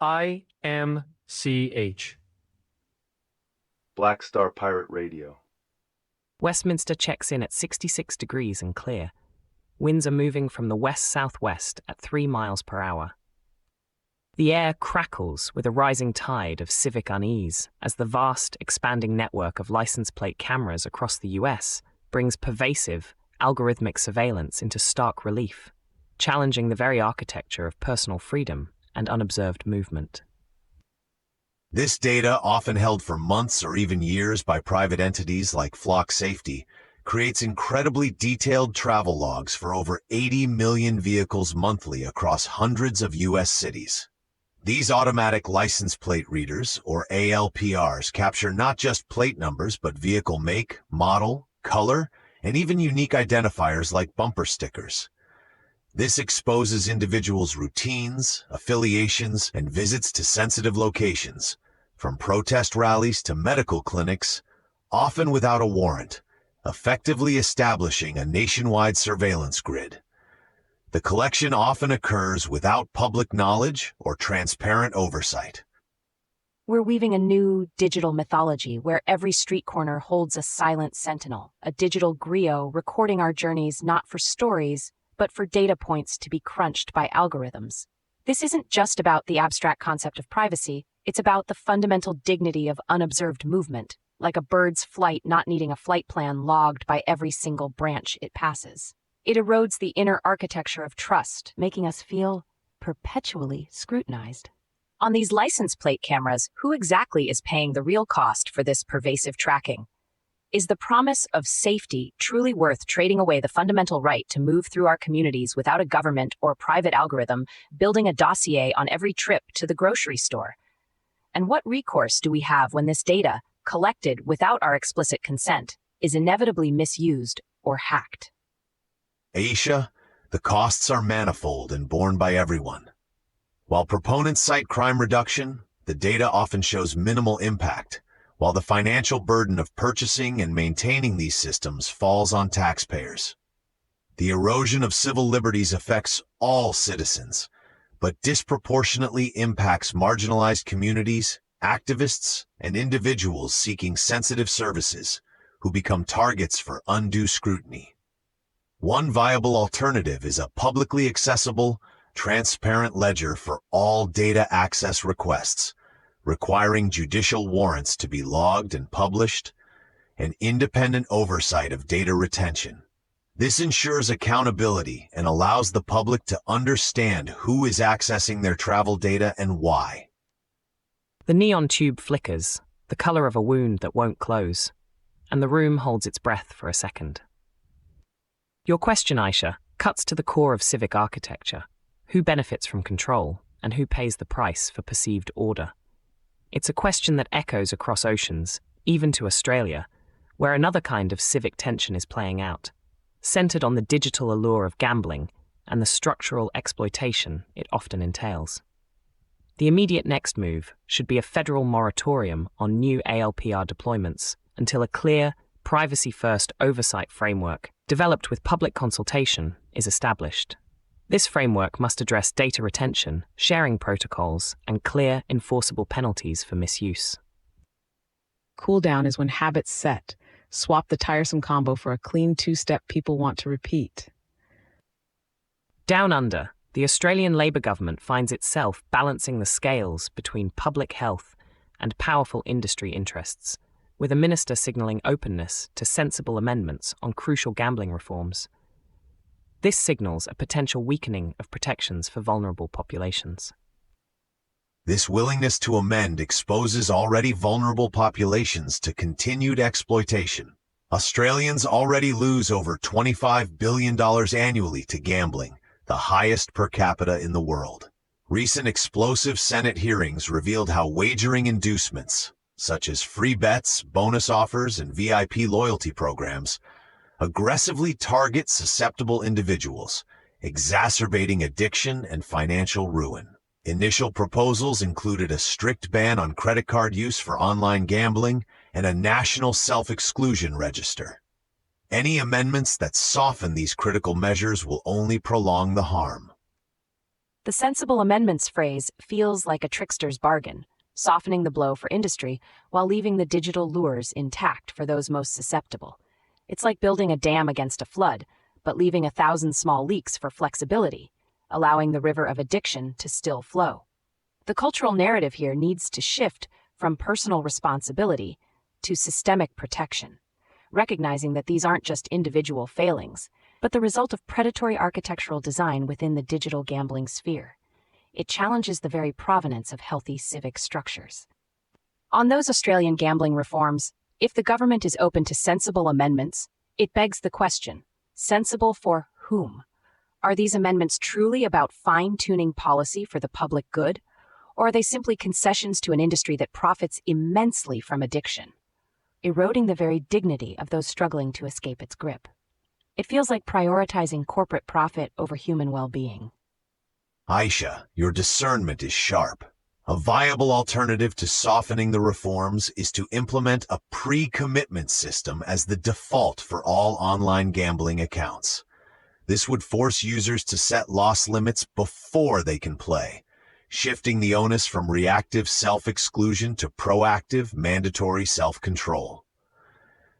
IMCH. Black Star Pirate Radio. Westminster checks in at 66 degrees and clear. Winds are moving from the west-southwest at 3 miles per hour. The air crackles with a rising tide of civic unease as the vast, expanding network of license plate cameras across the US brings pervasive, algorithmic surveillance into stark relief, challenging the very architecture of personal freedom and unobserved movement. This data, often held for months or even years by private entities like Flock Safety, creates incredibly detailed travel logs for over 80 million vehicles monthly across hundreds of U.S. cities. These automatic license plate readers, or ALPRs, capture not just plate numbers but vehicle make, model, color, and even unique identifiers like bumper stickers. This exposes individuals' routines, affiliations, and visits to sensitive locations, from protest rallies to medical clinics, often without a warrant, effectively establishing a nationwide surveillance grid. The collection often occurs without public knowledge or transparent oversight. We're weaving a new digital mythology where every street corner holds a silent sentinel, a digital griot recording our journeys not for stories, but for data points to be crunched by algorithms. This isn't just about the abstract concept of privacy, it's about the fundamental dignity of unobserved movement, like a bird's flight not needing a flight plan logged by every single branch it passes. It erodes the inner architecture of trust, making us feel perpetually scrutinized. On these license plate cameras, who exactly is paying the real cost for this pervasive tracking? Is the promise of safety truly worth trading away the fundamental right to move through our communities without a government or private algorithm building a dossier on every trip to the grocery store? And what recourse do we have when this data, collected without our explicit consent, is inevitably misused or hacked? Aisha, the costs are manifold and borne by everyone. While proponents cite crime reduction, the data often shows minimal impact, while the financial burden of purchasing and maintaining these systems falls on taxpayers. The erosion of civil liberties affects all citizens, but disproportionately impacts marginalized communities, activists, and individuals seeking sensitive services who become targets for undue scrutiny. One viable alternative is a publicly accessible, transparent ledger for all data access requests, requiring judicial warrants to be logged and published, and independent oversight of data retention. This ensures accountability and allows the public to understand who is accessing their travel data and why. The neon tube flickers, the color of a wound that won't close, and the room holds its breath for a second. Your question, Aisha, cuts to the core of civic architecture. Who benefits from control, and who pays the price for perceived order? It's a question that echoes across oceans, even to Australia, where another kind of civic tension is playing out, centered on the digital allure of gambling and the structural exploitation it often entails. The immediate next move should be a federal moratorium on new ALPR deployments until a clear, privacy-first oversight framework, developed with public consultation, is established. This framework must address data retention, sharing protocols, and clear, enforceable penalties for misuse. Cool down is when habits set. Swap the tiresome combo for a clean two-step people want to repeat. Down under, the Australian Labor government finds itself balancing the scales between public health and powerful industry interests, with a minister signalling openness to sensible amendments on crucial gambling reforms. This signals a potential weakening of protections for vulnerable populations. This willingness to amend exposes already vulnerable populations to continued exploitation. Australians already lose over $25 billion annually to gambling, the highest per capita in the world. Recent explosive Senate hearings revealed how wagering inducements, such as free bets, bonus offers, and VIP loyalty programs, aggressively target susceptible individuals, exacerbating addiction and financial ruin. Initial proposals included a strict ban on credit card use for online gambling and a national self-exclusion register. Any amendments that soften these critical measures will only prolong the harm. The sensible amendments phrase feels like a trickster's bargain, softening the blow for industry while leaving the digital lures intact for those most susceptible. It's like building a dam against a flood, but leaving 1,000 small leaks for flexibility, allowing the river of addiction to still flow. The cultural narrative here needs to shift from personal responsibility to systemic protection, recognizing that these aren't just individual failings, but the result of predatory architectural design within the digital gambling sphere. It challenges the very provenance of healthy civic structures. On those Australian gambling reforms, if the government is open to sensible amendments, it begs the question, sensible for whom? Are these amendments truly about fine-tuning policy for the public good, or are they simply concessions to an industry that profits immensely from addiction, eroding the very dignity of those struggling to escape its grip? It feels like prioritizing corporate profit over human well-being. Aisha, your discernment is sharp. A viable alternative to softening the reforms is to implement a pre-commitment system as the default for all online gambling accounts. This would force users to set loss limits before they can play, shifting the onus from reactive self-exclusion to proactive, mandatory self-control.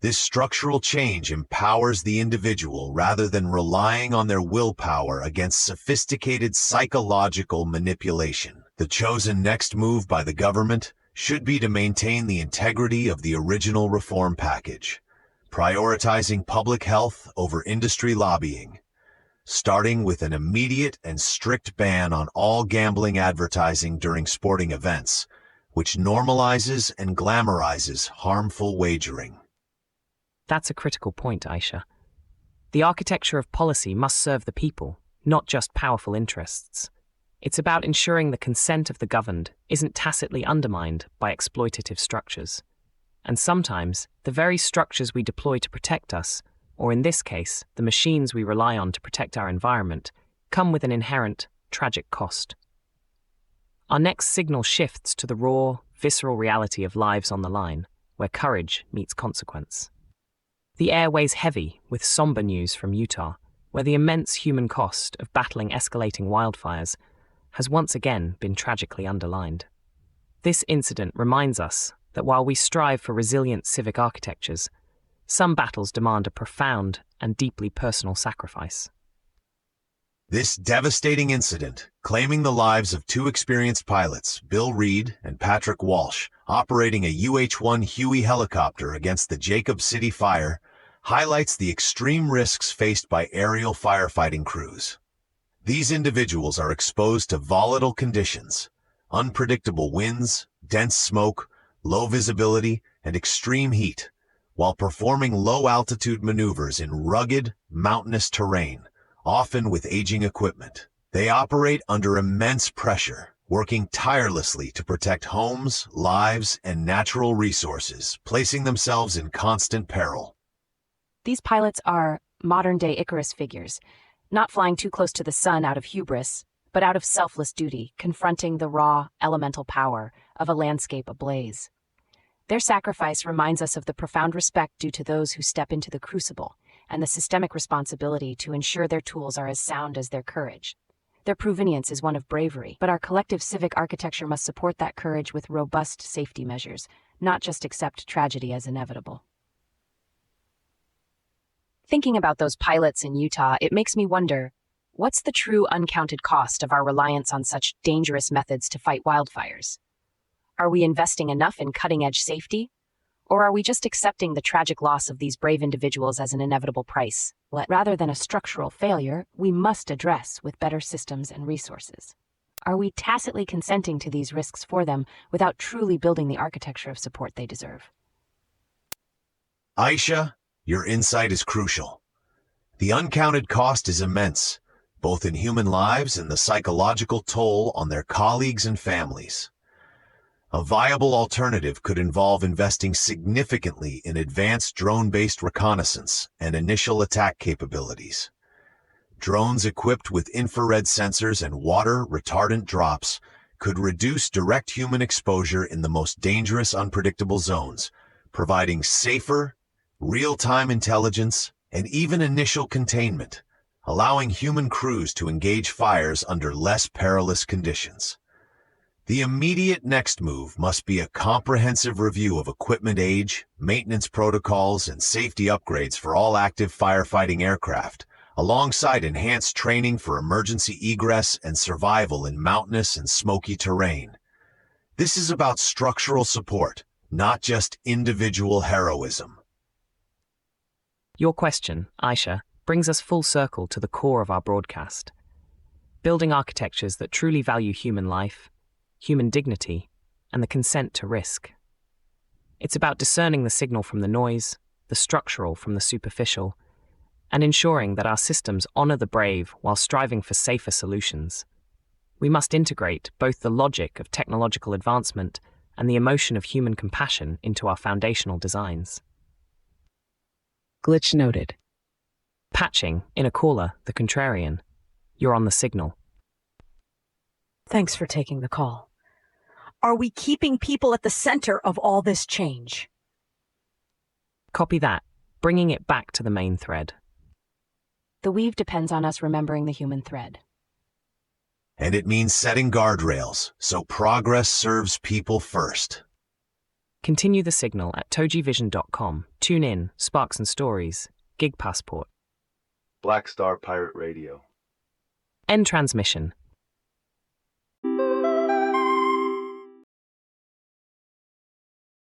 This structural change empowers the individual rather than relying on their willpower against sophisticated psychological manipulation. The chosen next move by the government should be to maintain the integrity of the original reform package, prioritizing public health over industry lobbying, starting with an immediate and strict ban on all gambling advertising during sporting events, which normalizes and glamorizes harmful wagering. That's a critical point, Aisha. The architecture of policy must serve the people, not just powerful interests. It's about ensuring the consent of the governed isn't tacitly undermined by exploitative structures. And sometimes, the very structures we deploy to protect us, or in this case, the machines we rely on to protect our environment, come with an inherent, tragic cost. Our next signal shifts to the raw, visceral reality of lives on the line, where courage meets consequence. The air weighs heavy with somber news from Utah, where the immense human cost of battling escalating wildfires has once again been tragically underlined. This incident reminds us that while we strive for resilient civic architectures, some battles demand a profound and deeply personal sacrifice. This devastating incident, claiming the lives of two experienced pilots, Bill Reed and Patrick Walsh, operating a UH-1 Huey helicopter against the Jacob City fire, highlights the extreme risks faced by aerial firefighting crews. These individuals are exposed to volatile conditions, unpredictable winds, dense smoke, low visibility, and extreme heat, while performing low-altitude maneuvers in rugged, mountainous terrain, often with aging equipment. They operate under immense pressure, working tirelessly to protect homes, lives, and natural resources, placing themselves in constant peril. These pilots are modern-day Icarus figures, not flying too close to the sun out of hubris, but out of selfless duty, confronting the raw, elemental power of a landscape ablaze. Their sacrifice reminds us of the profound respect due to those who step into the crucible, and the systemic responsibility to ensure their tools are as sound as their courage. Their provenience is one of bravery, but our collective civic architecture must support that courage with robust safety measures, not just accept tragedy as inevitable. Thinking about those pilots in Utah, it makes me wonder, what's the true uncounted cost of our reliance on such dangerous methods to fight wildfires? Are we investing enough in cutting-edge safety? Or are we just accepting the tragic loss of these brave individuals as an inevitable price, rather than a structural failure we must address with better systems and resources? Are we tacitly consenting to these risks for them without truly building the architecture of support they deserve? Aisha, your insight is crucial. The uncounted cost is immense, both in human lives and the psychological toll on their colleagues and families. A viable alternative could involve investing significantly in advanced drone-based reconnaissance and initial attack capabilities. Drones equipped with infrared sensors and water-retardant drops could reduce direct human exposure in the most dangerous, unpredictable zones, providing safer, real-time intelligence and even initial containment, allowing human crews to engage fires under less perilous conditions. The immediate next move must be a comprehensive review of equipment age, maintenance protocols, and safety upgrades for all active firefighting aircraft, alongside enhanced training for emergency egress and survival in mountainous and smoky terrain. This is about structural support, not just individual heroism. Your question, Aisha, brings us full circle to the core of our broadcast. Building architectures that truly value human life, human dignity, and the consent to risk. It's about discerning the signal from the noise, the structural from the superficial, and ensuring that our systems honor the brave while striving for safer solutions. We must integrate both the logic of technological advancement and the emotion of human compassion into our foundational designs. Glitch noted. Patching, in a caller, the contrarian. You're on the signal. Thanks for taking the call. Are we keeping people at the center of all this change? Copy that, bringing it back to the main thread. The weave depends on us remembering the human thread. And it means setting guardrails, so progress serves people first. Continue the signal at TogeeVision.com. Tune in, Sparks and Stories, Gig Passport. Black Star Pirate Radio. End transmission.